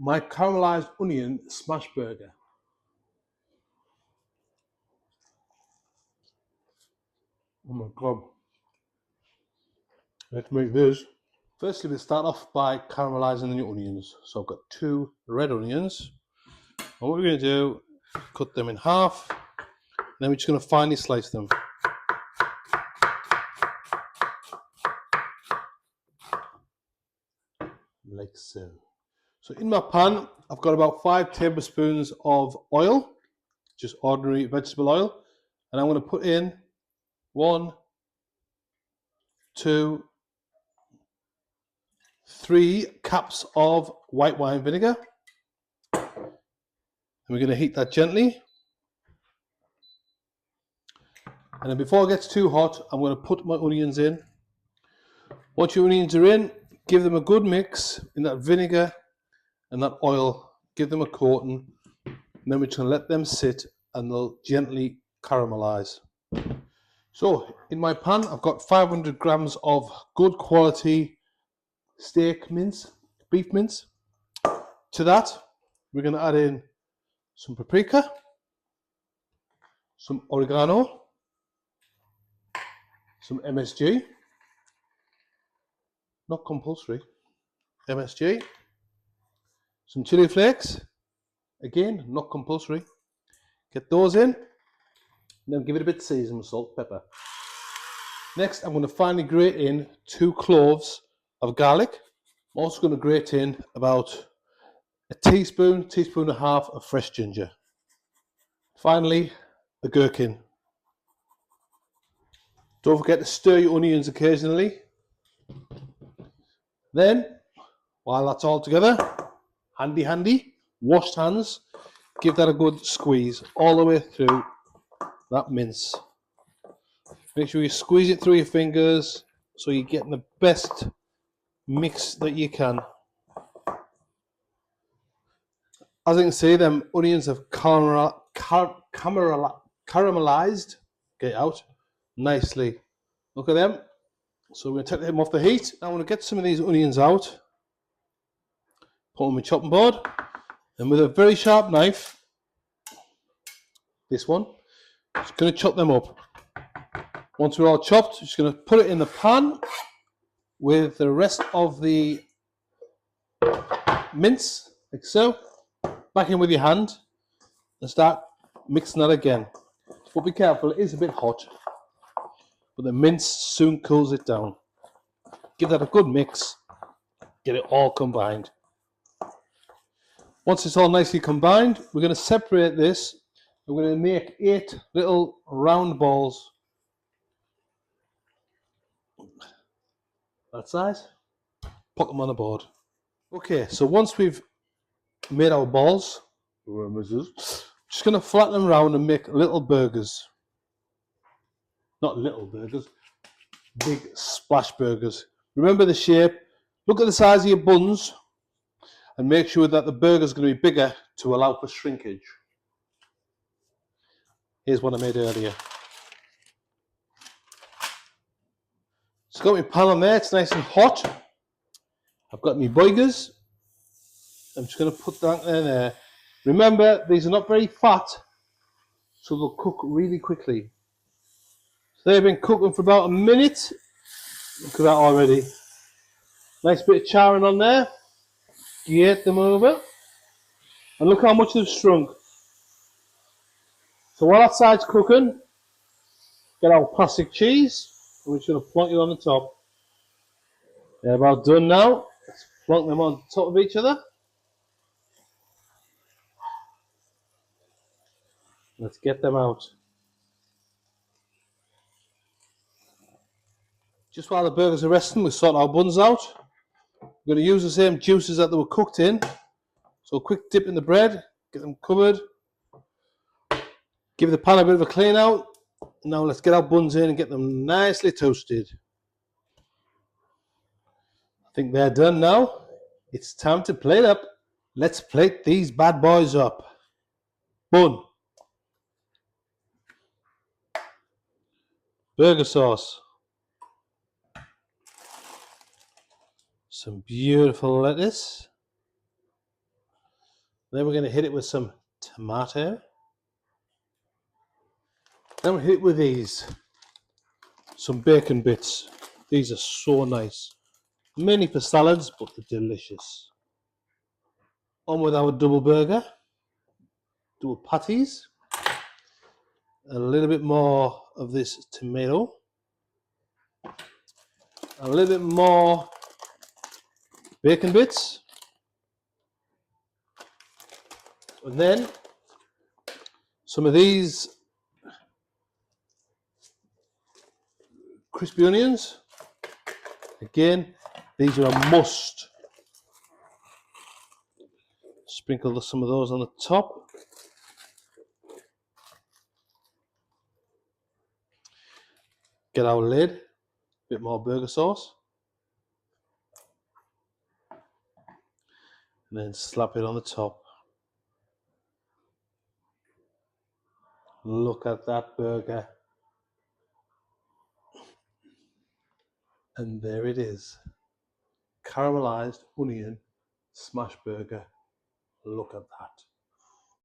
my caramelized onion smash burger. Oh my god. Let's make this. Firstly, we start off by caramelizing the onions. So I've got 2 red onions. And what we're going to do, cut them in half. Then we're just going to finely slice them. Like so. So in my pan, I've got about 5 tablespoons of oil, just ordinary vegetable oil. And I'm going to put in 1, 2, 3 cups of white wine vinegar. And we're going to heat that gently. And then before it gets too hot, I'm going to put my onions in. Once your onions are in, give them a good mix in that vinegar and that oil. Give them a coating. And then we're just going to let them sit and they'll gently caramelize. So in my pan, I've got 500 grams of good quality steak mince, beef mince. To that, we're going to add in some paprika, some oregano, some MSG, not compulsory, MSG, some chili flakes, again, not compulsory. Get those in, and then give it a bit of seasoning, salt, pepper. Next, I'm going to finally grate in 2 cloves of garlic. I'm also going to grate in about a teaspoon, teaspoon and a half of fresh ginger. Finally, the gherkin. Don't forget to stir your onions occasionally. Then, while that's all together, handy, washed hands, give that a good squeeze all the way through that mince. Make sure you squeeze it through your fingers so you're getting the best mix that you can. As you can see, them onions have caramelized, get out, nicely. Look at them. So we're going to take them off the heat. Now I'm going to get some of these onions out, put them on my chopping board, and with a very sharp knife, this one, just going to chop them up. Once we're all chopped, just going to put it in the pan with the rest of the mince, like so. Back in with your hand and start mixing that again. But be careful, it is a bit hot, but the mince soon cools it down. Give that a good mix, get it all combined. Once it's all nicely combined, we're going to separate this. We're going to make 8 little round balls. That size. Put them on the board. Okay, so once we've made our balls, just going to flatten them around and make little burgers. Not little burgers, big splash burgers. Remember the shape. Look at the size of your buns and make sure that the burger is going to be bigger to allow for shrinkage. Here's one I made earlier. So I've got my pan on there, it's nice and hot. I've got my burgers. I'm just going to put that in there. Remember, these are not very fat, so they'll cook really quickly. So they've been cooking for about a minute. Look at that already. Nice bit of charring on there. Grate them over. And look how much they've shrunk. So while that side's cooking, get our plastic cheese. And we're just going to plonk it on the top. They're about done now. Let's plonk them on top of each other. Let's get them out. Just while the burgers are resting, we sort our buns out. We're going to use the same juices that they were cooked in. So a quick dip in the bread, get them covered. Give the pan a bit of a clean out. Now let's get our buns in and get them nicely toasted. I think they're done now. It's time to plate up. Let's plate these bad boys up. Bun. Burger sauce. Some beautiful lettuce. Then we're going to hit it with some tomato. Then we'll hit it with these, some bacon bits. These are so nice. Mainly for salads, but they're delicious. On with our double burger, double patties. A little bit more of this tomato. A little bit more bacon bits. And then some of these crispy onions. Again, these are a must. Sprinkle some of those on the top. Get our lid, a bit more burger sauce. And then slap it on the top. Look at that burger. And there it is. Caramelized onion smash burger. Look at that.